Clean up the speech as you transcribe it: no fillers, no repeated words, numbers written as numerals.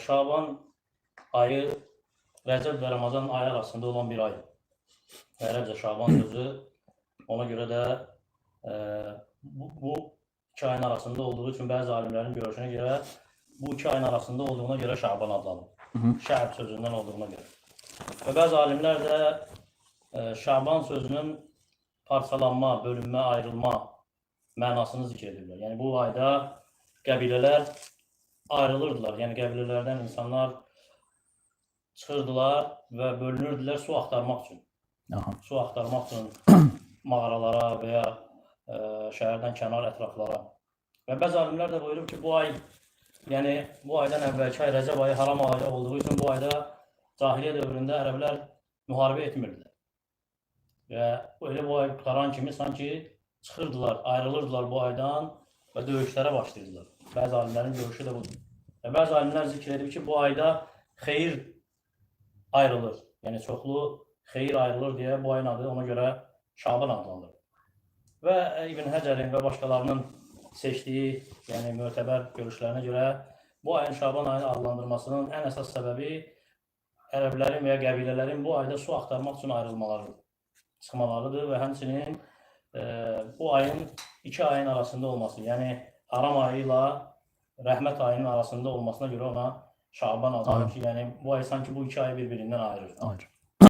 Şaban ayı Rəcəb və Ramazan ayı arasında olan bir ay. Ərəbcə Şaban sözü, ona görə də bu iki ayın arasında olduğu üçün bəzi alimlərin görüşünə görə bu iki ayın arasında olduğuna görə Şaban adlanır. Şəb sözündən olduğuna görə. Və bəzi alimlər də Şaban sözünün parçalanma, bölünmə, ayrılma mənasını zikr edirlər. Yəni bu ayda qəbilələr ayrılırdılar. Yəni qəbilələrdən insanlar çıxırdılar və bölünürdülər su axtarmaq üçün. Su axtarmaq üçün mağaralara və ya şəhərdən kənar ətraflara. Və bəzi alimlər də buyurub ki, bu ay, yəni bu aydan əvvəlki ay Rəcəb ayı haram ayı olduğu üçün bu ayda cahiliyyə dövründə ərəblər müharibə etmirdilər. Və elə bu ay qutaran kimi sanki çıxırdılar, ayrılırdılar bu aydan və döyüşlərə başlayırdılar. Bəzi alimlərin görüşü də budur. Və bəzi alimlər zikr edib ki, bu ayda xeyir ayrılır. Yəni çoxlu xeyir ayrılır deyə bu ayın adı ona görə Şaban adlanır. Və İbn Həcərin və başqalarının seçdiyi, yəni mötəbər görüşlərinə görə bu ayın Şaban ayını adlandırmasının ən əsas səbəbi ərəblərin və ya qəbilələrin bu ayda su axtarmaq üçün ayrılmalarıdır, çıxmalarıdır və həmçinin bu ayın iki ayın arasında olması, yəni haram ayı ilə rəhmət ayının arasında olmasına görə ona Şaban adlanır ki, yəni bu ay sanki bu iki ayı bir-birindən ayırır.